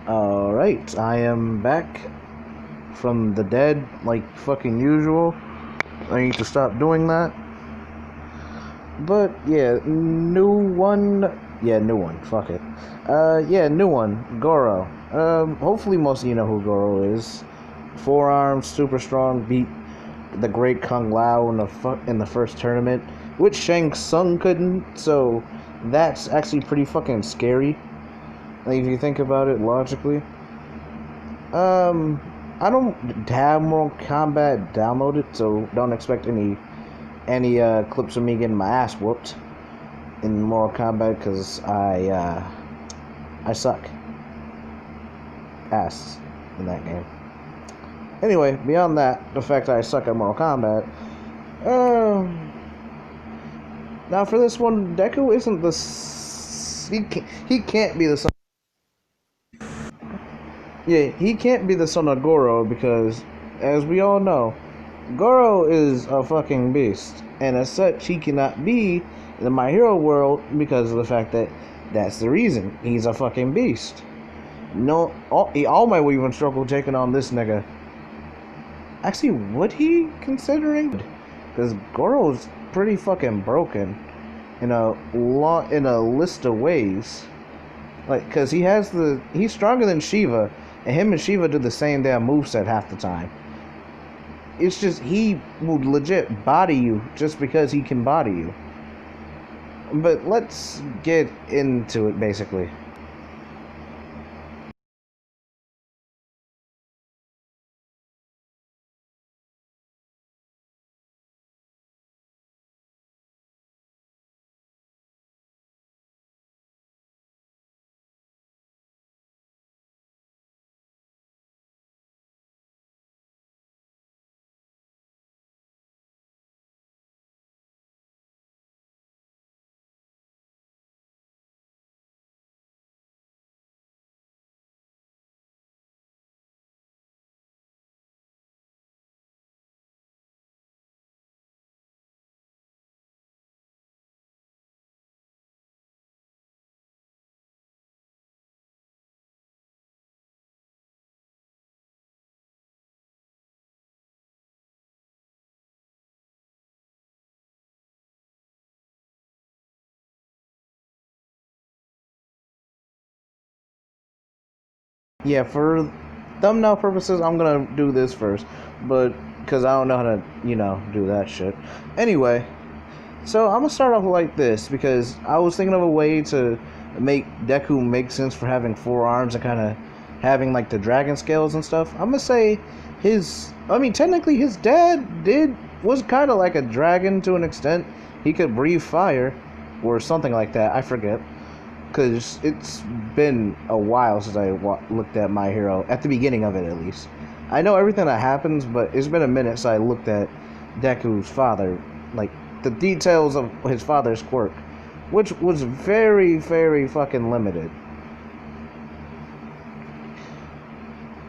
Alright, I am back from the dead like fucking usual. I need to stop doing that. But yeah, new one. Yeah, new one. Fuck it. Yeah, new one. Goro. Hopefully most of you know who Goro is. Forearms, super strong, beat the great Kung Lao in the first tournament, which Shang Tsung couldn't. So that's actually pretty fucking scary. Like if you think about it logically. Um, I don't have Mortal Kombat downloaded, so don't expect any clips of me getting my ass whooped in Mortal Kombat because I suck ass in that game. Anyway, beyond that, the fact that I suck at Mortal Kombat. Now for this one, Deku isn't he can't be the son. Yeah, he can't be the son of Goro because, as we all know, Goro is a fucking beast, and as such, he cannot be in the My Hero world because of the fact that that's the reason. He's a fucking beast. No, all Might would even struggle taking on this nigga. Actually, would he, considering? Because Goro's pretty fucking broken in a list of ways. Like, cause he's stronger than Shiva, and him and Shiva do the same damn moveset half the time. It's just he will legit body you just because he can body you. But let's get into it, basically. Yeah, for thumbnail purposes, I'm gonna do this first, but because I don't know how to, do that shit. Anyway, so I'm gonna start off like this because I was thinking of a way to make Deku make sense for having four arms and kind of having like the dragon scales and stuff. I'm gonna say technically his dad was kind of like a dragon to an extent. He could breathe fire or something like that. I forget because it's been a while since I looked at My Hero, at the beginning of it at least. I know everything that happens, but it's been a minute since I looked at Deku's father, like the details of his father's quirk, which was very, very fucking limited.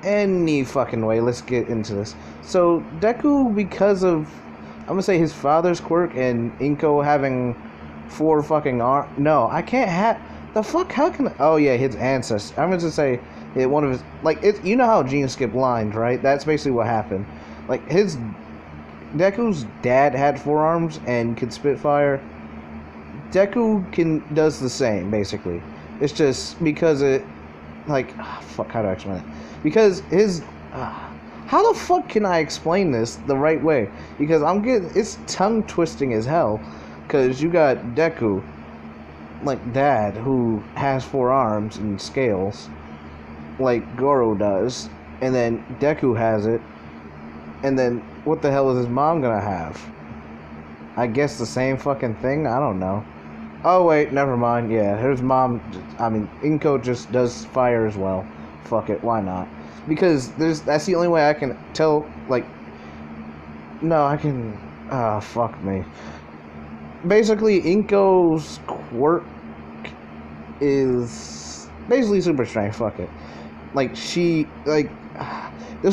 Any fucking way, let's get into this. So Deku, because of, I'm gonna say his father's quirk and Inko having four fucking arms. No, I can't have the fuck. How can? Oh yeah, his ancestors. I'm gonna say one of his like it. You know how Gene skipped lines, right? That's basically what happened. Like his Deku's dad had four arms and could spit fire. Deku does the same basically. It's just because it like fuck. How do I explain it? Because his how the fuck can I explain this the right way? Because it's tongue twisting as hell. Because you got Deku, like dad, who has four arms and scales, like Goro does, and then Deku has it, and then what the hell is his mom gonna have? I guess the same fucking thing? I don't know. Oh wait, never mind. Yeah, his mom, Inko just does fire as well. Fuck it, why not? Because that's the only way I can tell, like, no, I can, fuck me. Basically, Inko's quirk is basically super strength. Fuck it. Like this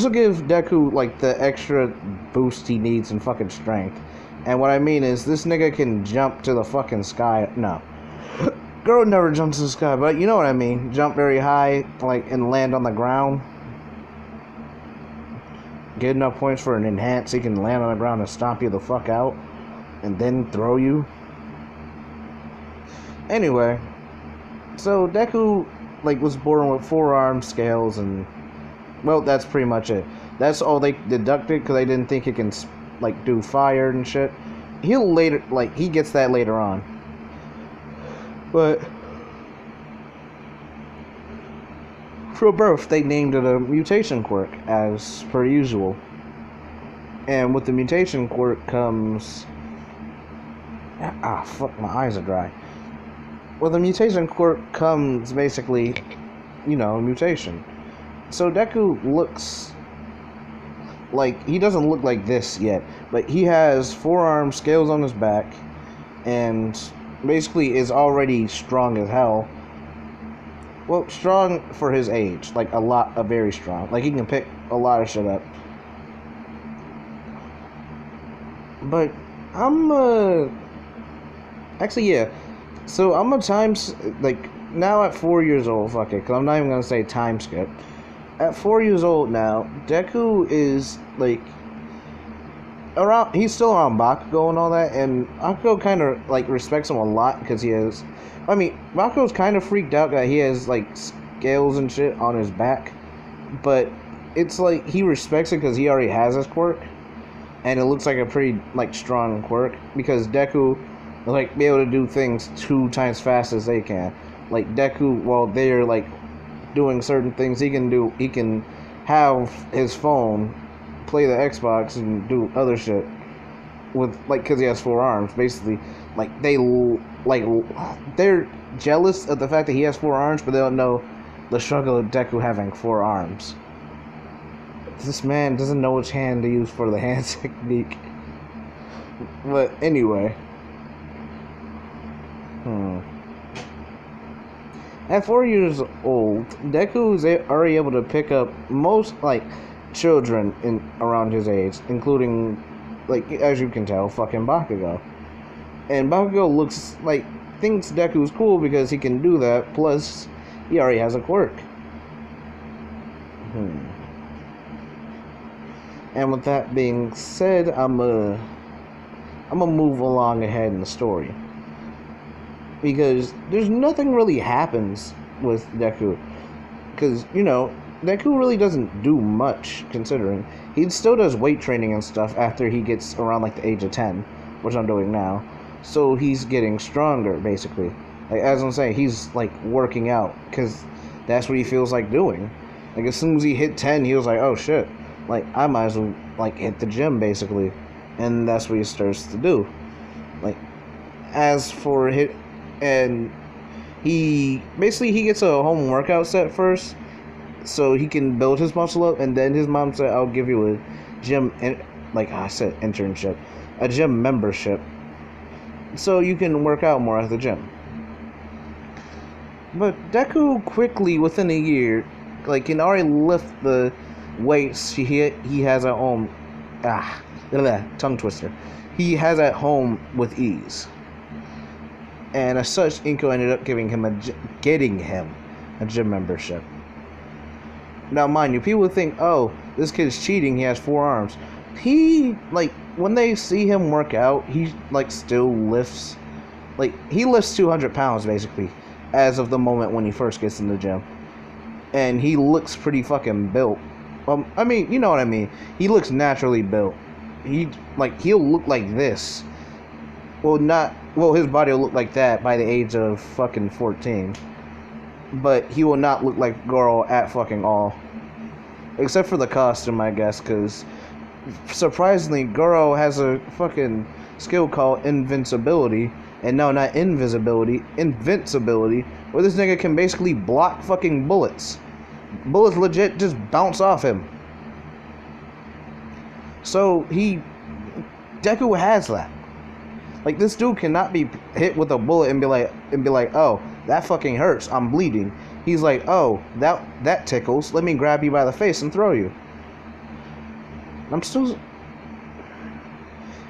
will give Deku like the extra boost he needs in fucking strength. And what I mean is, this nigga can jump to the fucking sky. No, Goro never jumps in the sky, but you know what I mean. Jump very high, like, and land on the ground. Get enough points for an enhance, he can land on the ground and stomp you the fuck out. And then throw you. Anyway. So, Deku, like, was born with 4 arms, scales, and... Well, that's pretty much it. That's all they deducted, because they didn't think he can, like, do fire and shit. He'll later, like, he gets that later on. But... for birth, they named it a mutation quirk, as per usual. And with the mutation quirk comes... Ah, fuck, my eyes are dry. With the mutation quirk comes, basically, you know, mutation. So Deku looks... like, he doesn't look like this yet, but he has 4 arms, scales on his back, and basically is already strong as hell. Well, strong for his age. Like, very strong. Like, he can pick a lot of shit up. But, actually, yeah. So, I'm now at 4 years old, fuck it, because I'm not even going to say time skip. At 4 years old now, Deku is, like, he's still around Bakugo and all that, and Bakugo kind of, like, respects him a lot, because he has... I mean, Bakugo's kind of freaked out that he has, like, scales and shit on his back. But it's like, he respects it because he already has his quirk. And it looks like a pretty, like, strong quirk. Because Deku will, like, be able to do things 2 times fast as they can. Like, Deku, while they're, like, doing certain things, he can have his phone, play the Xbox, and do other shit. With, like, because he has 4 arms, basically. Like, they're jealous of the fact that he has 4 arms, but they don't know the struggle of Deku having 4 arms. This man doesn't know which hand to use for the hand technique. But anyway. At 4 years old, Deku is already able to pick up most, like, children around his age, including, like, as you can tell, fucking Bakugo. And Bakugo thinks Deku's cool because he can do that, plus he already has a quirk. And with that being said, I'm gonna move along ahead in the story. Because there's nothing really happens with Deku. Because, you know, Deku really doesn't do much, considering. He still does weight training and stuff after he gets around, like, the age of 10, which I'm doing now. So he's getting stronger, basically. Like, as I'm saying, he's, like, working out, because that's what he feels like doing. Like, as soon as he hit 10, he was like, oh, shit. Like, I might as well, like, hit the gym, basically. And that's what he starts to do. Like, as for and he gets a home workout set first, so he can build his muscle up, and then his mom said, I'll give you a gym, like I said, internship, a gym membership, so you can work out more at the gym. But Deku quickly, within a year, like, can already lift the weights he has at home. Tongue twister. He has at home with ease. And as such, Inko ended up getting him a gym membership. Now, mind you, people think, oh, this kid's cheating, he has 4 arms. He, like, when they see him work out, he, like, still lifts, like, he lifts 200 pounds, basically, as of the moment when he first gets in the gym. And he looks pretty fucking built. I mean, you know what I mean. He looks naturally built. He'll look like this. Well, his body will look like that by the age of fucking 14. But he will not look like Goro at fucking all. Except for the costume, I guess, because surprisingly, Goro has a fucking skill called invincibility. And no, not invisibility, invincibility, where this nigga can basically block fucking bullets. Bullets legit just bounce off him. So Deku has that. Like, this dude cannot be hit with a bullet and be like, oh, that fucking hurts, I'm bleeding. He's like, oh, that tickles, let me grab you by the face and throw you.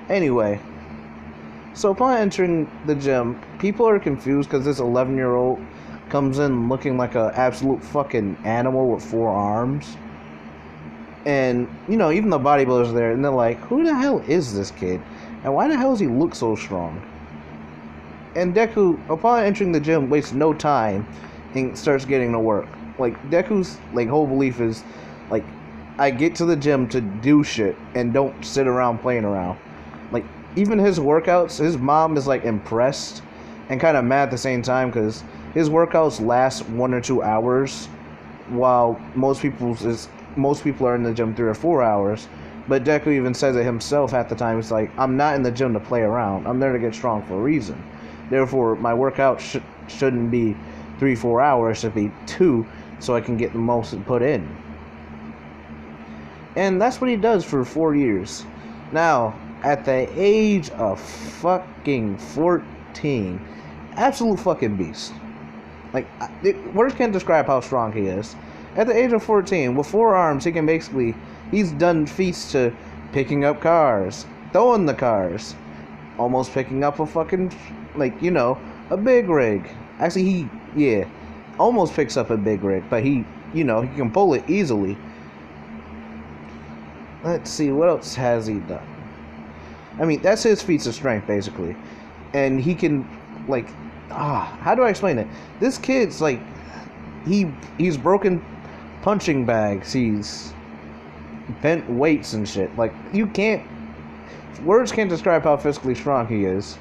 Anyway, So upon entering the gym, people are confused because this 11-year-old comes in looking like an absolute fucking animal with 4 arms. And, even the bodybuilders are there, and they're like, who the hell is this kid? And why the hell does he look so strong? And Deku, upon entering the gym, wastes no time and starts getting to work. Deku's, whole belief is, I get to the gym to do shit and don't sit around playing around. Even his workouts, his mom is, impressed and kind of mad at the same time because his workouts last 1 or 2 hours while most people are in the gym 3 or 4 hours. But Deku even says it himself at the time. It's like, I'm not in the gym to play around. I'm there to get strong for a reason. Therefore, my workout shouldn't be 3-4 hours. It should be 2 so I can get the most put in. And that's what he does for 4 years. Now, at the age of fucking 14, absolute fucking beast. Words can't describe how strong he is. At the age of 14, with 4 arms, he's done feats to picking up cars, throwing the cars, almost picking up a fucking, a big rig. Actually, he almost picks up a big rig, but he can pull it easily. Let's see, what else has he done? I mean, that's his feats of strength, basically. And he can, how do I explain it? This kid's, he's broken punching bags, he's bent weights and shit. Words can't describe how physically strong he is.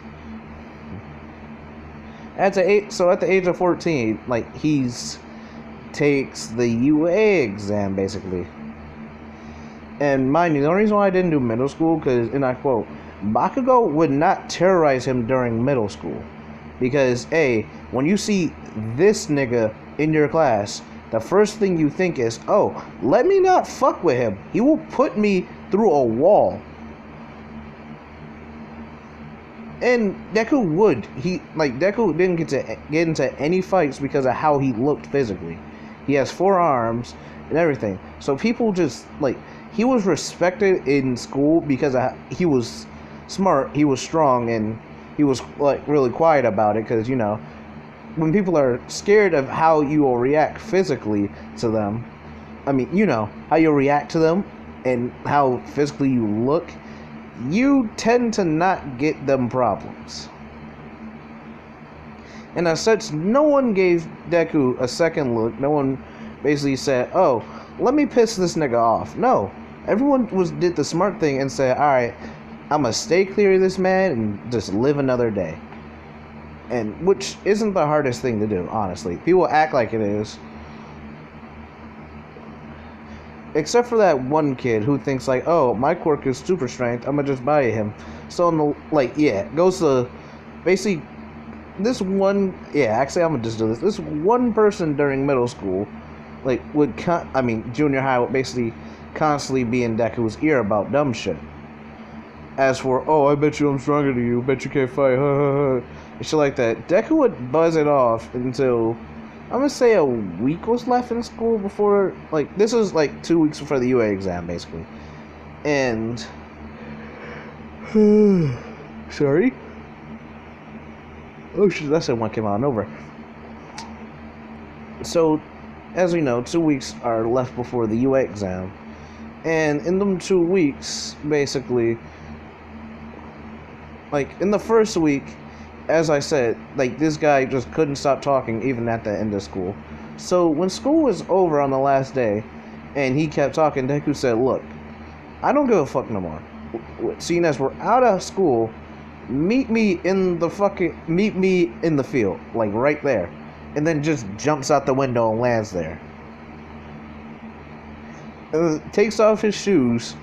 At the age of 14, he's takes the UA exam, basically. And mind you, the only reason why I didn't do middle school, because, and I quote, Bakugo would not terrorize him during middle school. Because, when you see this nigga in your class, the first thing you think is, oh, let me not fuck with him. He will put me through a wall. And Deku would. Deku didn't get into any fights because of how he looked physically. He has 4 arms and everything. So people just, he was respected in school because he was smart, he was strong, and he was, really quiet about it because, when people are scared of how you will react physically to them, how you'll react to them and how physically you look, you tend to not get them problems. And as such, no one gave Deku a second look. No one basically said, oh, let me piss this nigga off. No. Everyone did the smart thing and said, alright, I'm gonna stay clear of this man and just live another day. And which isn't the hardest thing to do, honestly. People act like it is. Except for that one kid who thinks oh, my quirk is super strength, I'm gonna just buy him. So goes to basically this one, actually I'm gonna just do this. This one person during middle school, junior high would basically constantly be in Deku's ear about dumb shit. As for, oh, I bet you I'm stronger than you, bet you can't fight, and shit like that. Deku would buzz it off until, I'm gonna say a week was left in school before, this was 2 weeks before the UA exam, basically. And, sorry? Oh shit, that's one came out of nowhere. So, as we know, 2 weeks are left before the UA exam. And in them 2 weeks, basically, in the first week, as I said, this guy just couldn't stop talking even at the end of school. So when school was over on the last day, and he kept talking, Deku said, look, I don't give a fuck no more. Seeing as we're out of school, meet me in the field, right there. And then just jumps out the window and lands there. Takes off his shoes,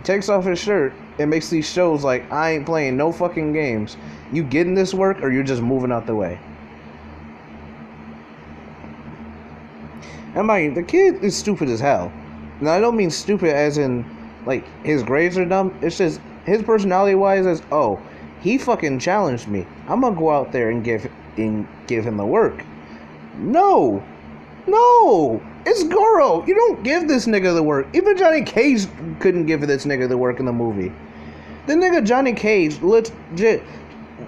takes off his shirt, and makes these shows I ain't playing no fucking games. You getting this work or you're just moving out the way? And the kid is stupid as hell. Now I don't mean stupid as in his grades are dumb. It's just his personality wise is, oh, he fucking challenged me, I'm gonna go out there and give him the work. No, it's Goro. You don't give this nigga the work. Even Johnny Cage couldn't give this nigga the work in the movie. The nigga Johnny Cage legit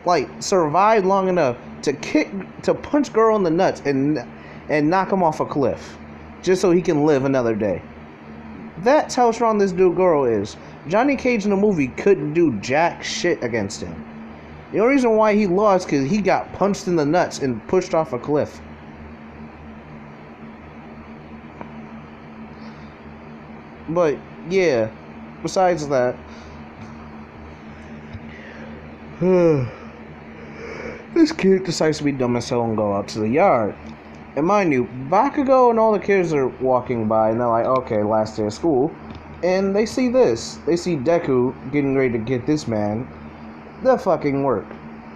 like survived long enough to punch Goro in the nuts and knock him off a cliff, just so he can live another day. That's how strong this dude Goro is. Johnny Cage in the movie couldn't do jack shit against him. The only reason why he lost because he got punched in the nuts and pushed off a cliff. But yeah, besides that, this kid decides to be dumb as hell and go out to the yard. And mind you, Bakugo and all the kids are walking by, and they're like, okay, last day of school. And they see this. They see Deku getting ready to get this man the fucking work.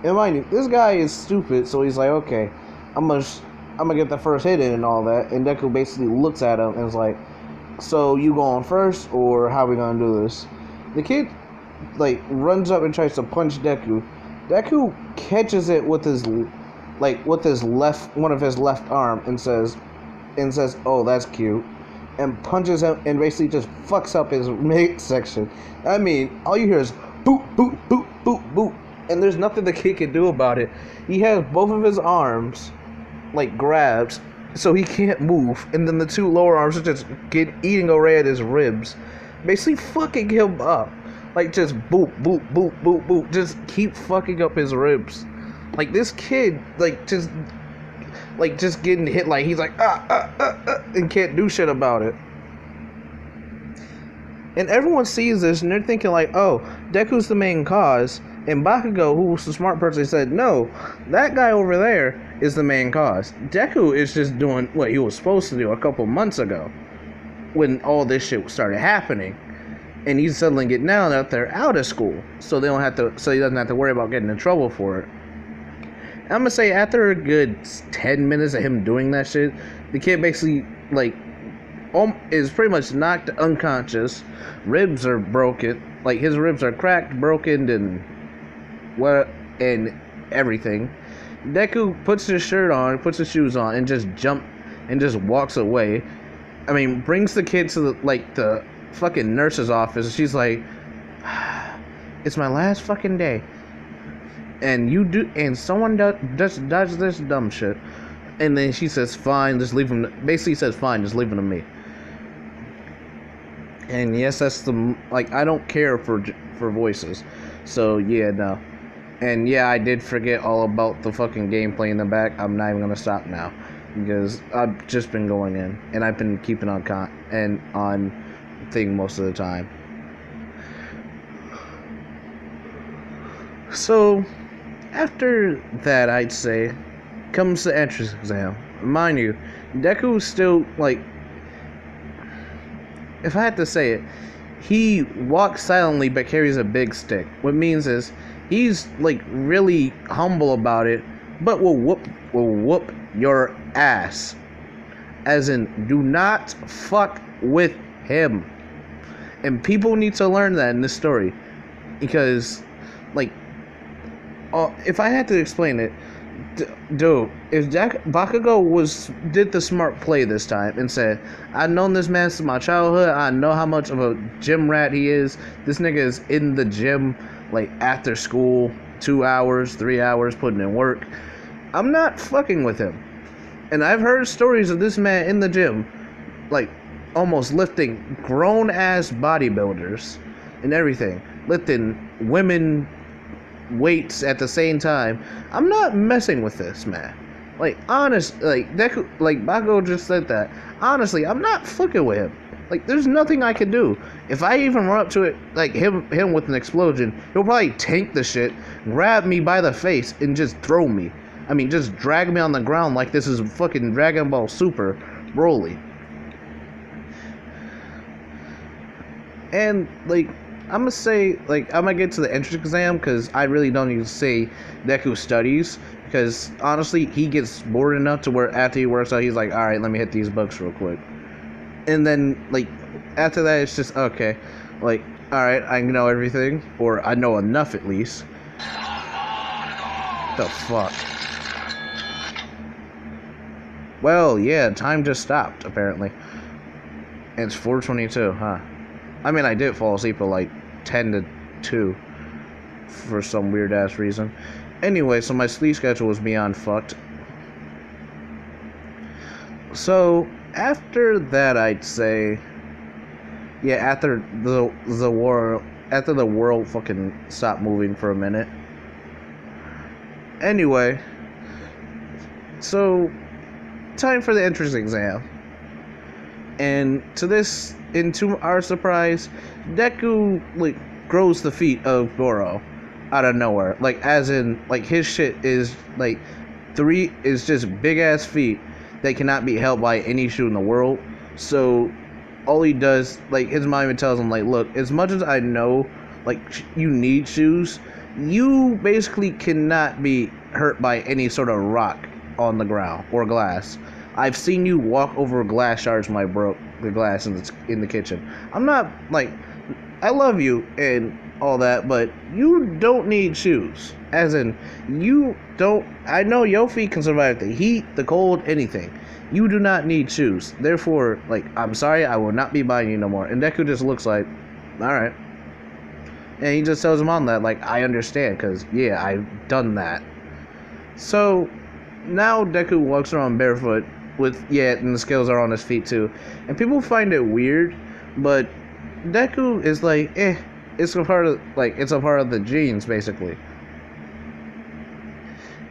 And mind you, this guy is stupid, so he's like, okay, I'm gonna get the first hit in and all that. And Deku basically looks at him and is like, so you going first, or how are we gonna do this? The kid, like, runs up and tries to punch Deku. Deku catches it with his one of his left arm and says, oh, that's cute, and punches him and basically just fucks up his midsection. I mean, all you hear is boop, boop, boop, boop, boop, and there's nothing the kid can do about it. He has both of his arms, like, grabs, so he can't move, and then the two lower arms are just eating away at his ribs, basically fucking him up. Like, just boop, boop, boop, boop, boop, just keep fucking up his ribs. Like, this kid, just getting hit, like, he's like, and can't do shit about it. And everyone sees this, and they're thinking, like, oh, Deku's the main cause. And Bakugo, who was the smart person, said, no, that guy over there is the main cause. Deku is just doing what he was supposed to do a couple months ago, when all this shit started happening. And he's suddenly getting now that they're out of school, so he doesn't have to worry about getting in trouble for it. I'm gonna say after a good 10 minutes of him doing that shit, the kid basically, like, is pretty much knocked unconscious. Ribs are broken, like, his ribs are cracked, broken, and everything. Deku puts his shirt on, puts his shoes on, and just walks away. I mean, brings the kid to the fucking nurse's office. She's like, it's my last fucking day, and someone does this dumb shit. And then she says, fine, just leave him. Basically says, fine, just leave him to me. And yes, that's I don't care for voices, so yeah, no. And yeah, I did forget all about the fucking gameplay in the back. I'm not even gonna stop now because I've just been going in, and I've been keeping on thing most of the time. So after that, I'd say comes the entrance exam. Mind you, Deku's still, like, if I had to say it, he walks silently but carries a big stick. What means is he's, like, really humble about it, but will whoop your ass. As in, do not fuck with him. And people need to learn that in this story, because, like, if I had to explain it, dude, if Bakugo did the smart play this time and said, I've known this man since my childhood, I know how much of a gym rat he is, this nigga is in the gym, like, after school, 2 hours, 3 hours, putting in work, I'm not fucking with him. And I've heard stories of this man in the gym, like, almost lifting grown-ass bodybuilders and everything, lifting women weights at the same time. I'm not messing with this man. Like, honest, like, Deku, like, Bakugo just said that. Honestly, I'm not fucking with him. Like, there's nothing I can do. If I even run up to it, like, him with an explosion, he'll probably tank the shit, grab me by the face, and just throw me. I mean, just drag me on the ground like this is fucking Dragon Ball Super Broly. And, like, I'm gonna say, like, I'm gonna get to the entrance exam, because I really don't need to say Deku studies, because, honestly, he gets bored enough to where after he works out, he's like, alright, let me hit these books real quick. And then, like, after that, it's just, okay, like, alright, I know everything, or I know enough at least. The fuck? Well, yeah, time just stopped, apparently. And it's 4:22, huh? I mean, I did fall asleep at like 10 to 2 for some weird ass reason. Anyway, so my sleep schedule was beyond fucked. So after that, I'd say, yeah, after the world fucking stopped moving for a minute. Anyway, so time for the entrance exam, and to our surprise, Deku like grows the feet of Goro out of nowhere. Like, as in, like, his shit is like just big ass feet that cannot be held by any shoe in the world. So all he does, like, his mom even tells him, like, look, as much as I know, like, you need shoes, you basically cannot be hurt by any sort of rock on the ground or glass. I've seen you walk over glass shards when I broke the glass in the kitchen. I'm not, like, I love you and all that, but you don't need shoes. As in, you don't, I know your feet can survive the heat, the cold, anything. You do not need shoes. Therefore, like, I'm sorry, I will not be buying you no more. And Deku just looks like, alright. And he just tells him on that, like, I understand, because, yeah, I've done that. So, now Deku walks around barefoot and the scales are on his feet too. And people find it weird, but Deku is like, it's a part of the genes, basically.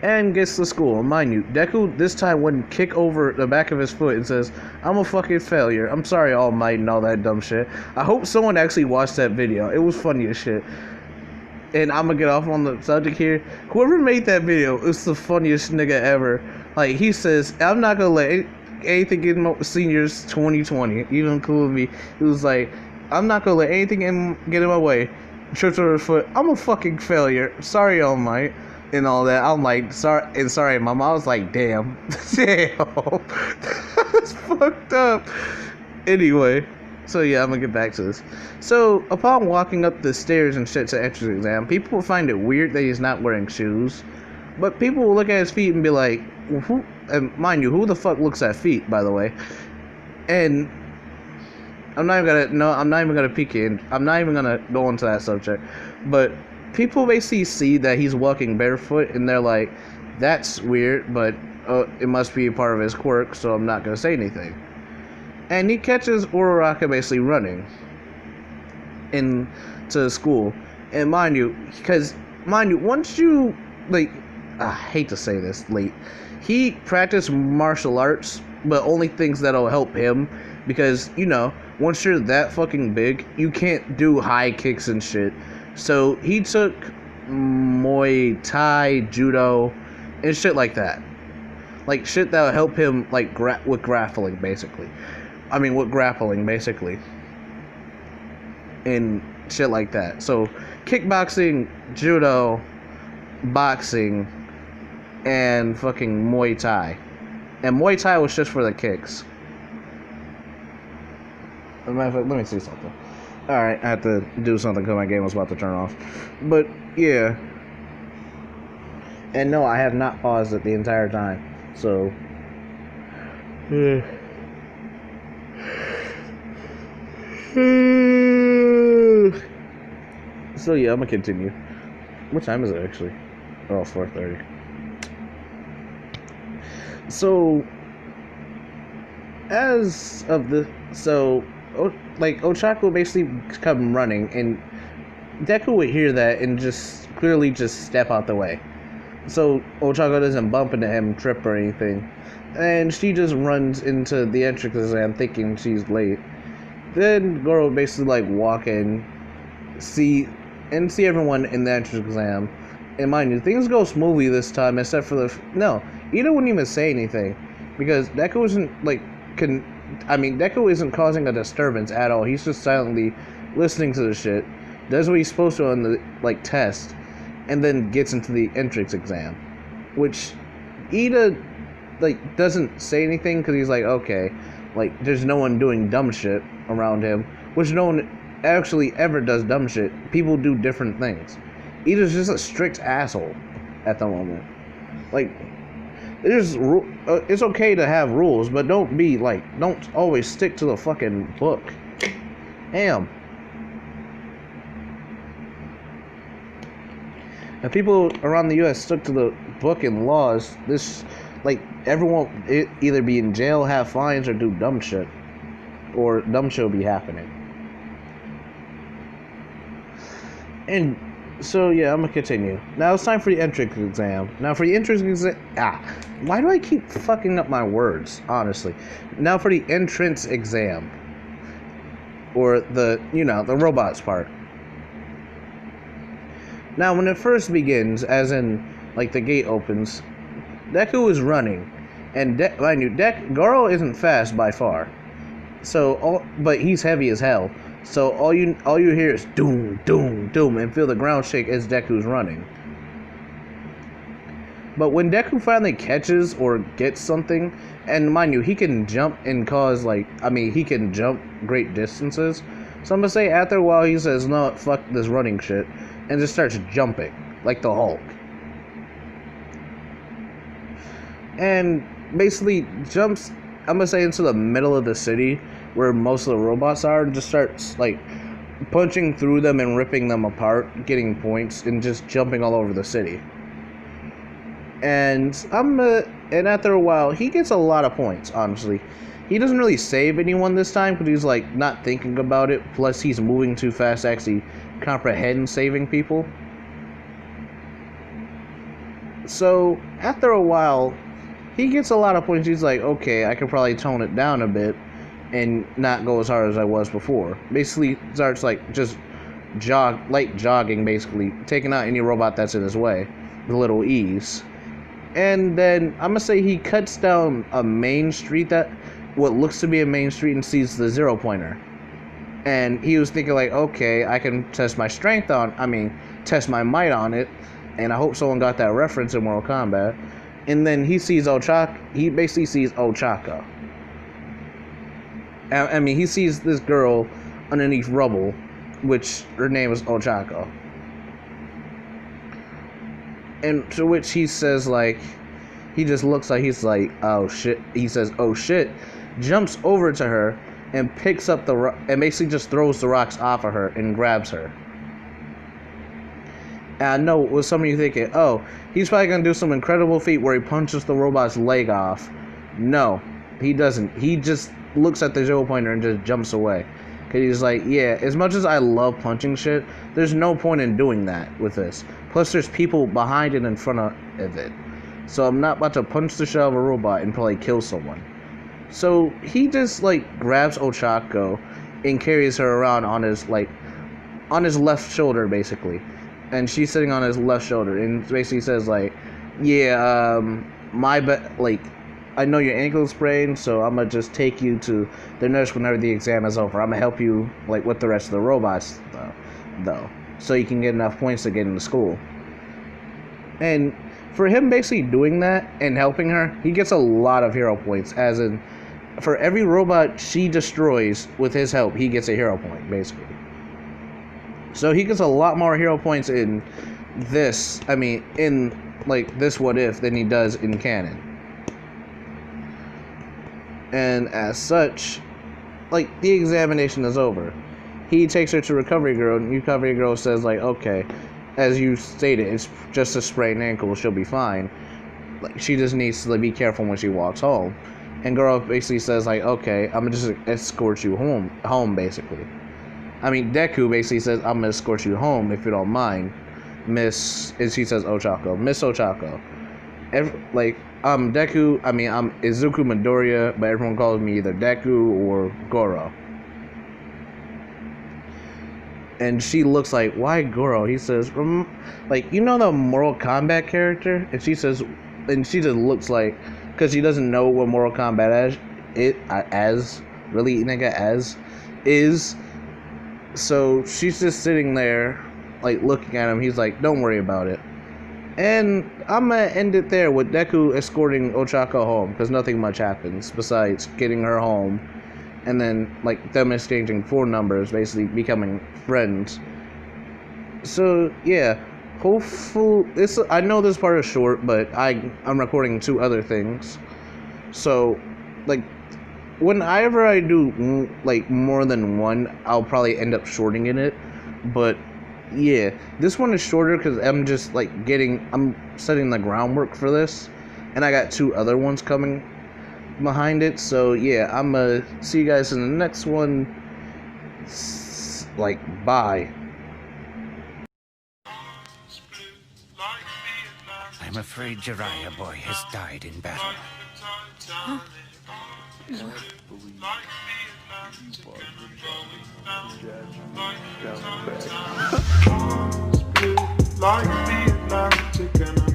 And gets to school. Mind you, Deku this time wouldn't kick over the back of his foot and says, I'm a fucking failure. I'm sorry, All Might, and all that dumb shit. I hope someone actually watched that video. It was funny as shit. And I'm gonna get off on the subject here. Whoever made that video is the funniest nigga ever. Like, he says, I'm not gonna let anything get in my seniors 2020, even including me. He was like, I'm not gonna let anything get in my way. Trips over his foot. I'm a fucking failure. Sorry, All Might. And all that. I'm like, sorry, Mom. I was like, damn. Damn. That's fucked up. Anyway. So yeah, I'm gonna get back to this. So, upon walking up the stairs and shit to entrance exam, people will find it weird that he's not wearing shoes. But people will look at his feet and be like, well, and mind you, who the fuck looks at feet, by the way? And I'm not even gonna peek in. I'm not even gonna go into that subject. But people basically see that he's walking barefoot and they're like, that's weird, but it must be a part of his quirk, so I'm not gonna say anything. And he catches Uraraka basically running into school. And mind you, once you, like, I hate to say this, he practiced martial arts, but only things that'll help him, because, you know, once you're that fucking big, you can't do high kicks and shit. So he took Muay Thai, Judo, and shit like that. Like, shit that'll help him, like, with grappling, basically. And shit like that. So, kickboxing, judo, boxing, and fucking Muay Thai. And Muay Thai was just for the kicks. As a matter of fact, let me see something. Alright, I have to do something because my game was about to turn off. But, yeah. And no, I have not paused it the entire time. So, so yeah, I'm gonna continue. What time is it actually? Oh, 4:30. So, Ochako basically come running, and Deku would hear that and just clearly just step out the way. So Ochako doesn't bump into him, trip or anything. And she just runs into the entrance exam thinking she's late. Then Goro would basically like walk in, see everyone in the entrance exam. And mind you, things go smoothly this time except for Ida wouldn't even say anything. Because Deku isn't causing a disturbance at all. He's just silently listening to the shit, does what he's supposed to on the test, and then gets into the entrance exam, which Ida doesn't say anything because he's like, okay, there's no one doing dumb shit around him, which no one actually ever does dumb shit. People do different things. Ida's just a strict asshole at the moment. It's okay to have rules, but don't always stick to the fucking book. Damn. If people around the U.S. stuck to the book and laws, this, like, everyone either be in jail, have fines, or do dumb shit, or dumb shit will be happening. And so yeah, I'm gonna continue. Now it's time for the entrance exam. Now for the entrance exam, why do I keep fucking up my words? Honestly, now for the entrance exam, or the the robots part. Now when it first begins, as in like the gate opens, Deku is running, and mind you, Goro isn't fast by far. So but he's heavy as hell. So all you hear is doom, doom, doom, and feel the ground shake as Deku's running. But when Deku finally catches or gets something, and mind you, he can jump and cause he can jump great distances. So I'm gonna say after a while he says, "No, fuck this running shit," and just starts jumping like the Hulk. And basically jumps, I'm gonna say, into the middle of the city where most of the robots are, and just starts like punching through them and ripping them apart, getting points, and just jumping all over the city. And after a while, he gets a lot of points. Honestly, he doesn't really save anyone this time because he's like not thinking about it. Plus, he's moving too fast to actually comprehend saving people. So after a while, he gets a lot of points. He's like, okay, I could probably tone it down a bit and not go as hard as I was before. Basically, starts like just jogging, basically taking out any robot that's in his way with a little ease. And then I'm gonna say he cuts down a main street, that what looks to be a main street, and sees the 0 pointer. And he was thinking like, okay, I can test my test my might on it. And I hope someone got that reference in Mortal Kombat. And then he sees he basically sees Ochako. He sees this girl underneath rubble, which her name is Ochako. And to which he says, like, he just looks like he's like, oh shit. He says, oh shit, jumps over to her and picks up the rock and basically just throws the rocks off of her and grabs her. And I know what some of you thinking, oh, he's probably gonna do some incredible feat where he punches the robot's leg off. No, he doesn't. He just looks at the 0 pointer and just jumps away. Cause he's like, yeah, as much as I love punching shit, there's no point in doing that with this. Plus, there's people behind it and in front of it. So I'm not about to punch the shell of a robot and probably kill someone. So he just like grabs Ochako and carries her around on his left shoulder, basically. And she's sitting on his left shoulder and basically says like, yeah, I know your ankle's sprained, so I'm gonna just take you to the nurse whenever the exam is over. I'm gonna help you like with the rest of the robots though, so you can get enough points to get into school. And for him basically doing that and helping her, he gets a lot of hero points, as in for every robot she destroys with his help, he gets a hero point, basically. So he gets a lot more hero points in this, this what if than he does in canon. And as such, like, the examination is over. He takes her to Recovery Girl, and Recovery Girl says, like, okay, as you stated, it's just a sprained ankle, she'll be fine. Like, she just needs to be careful when she walks home. And Goro basically says, like, okay, I'm gonna just escort you home, basically. Deku basically says, I'm gonna escort you home if you don't mind, Miss, and she says Ochako, Miss Ochako. Deku, I'm Izuku Midoriya, but everyone calls me either Deku or Goro. And she looks like, why Goro? He says, the Mortal Kombat character? And she says, and she just looks like, because she doesn't know what Mortal Kombat is. So she's just sitting there, like, looking at him. He's like, don't worry about it. And I'm gonna end it there with Deku escorting Ochako home, because nothing much happens besides getting her home, and then like them exchanging phone numbers, basically becoming friends. So yeah, hopefully I know this part is short, but I'm recording 2 other things. So like whenever I do like more than one, I'll probably end up shortening it. But Yeah, this one is shorter because I'm just like I'm setting the groundwork for this, and I got 2 other ones coming behind it. So yeah, I'm gonna see you guys in the next one. Like, bye. I'm afraid Jiraiya boy has died in battle. Huh? Like the Atlantic and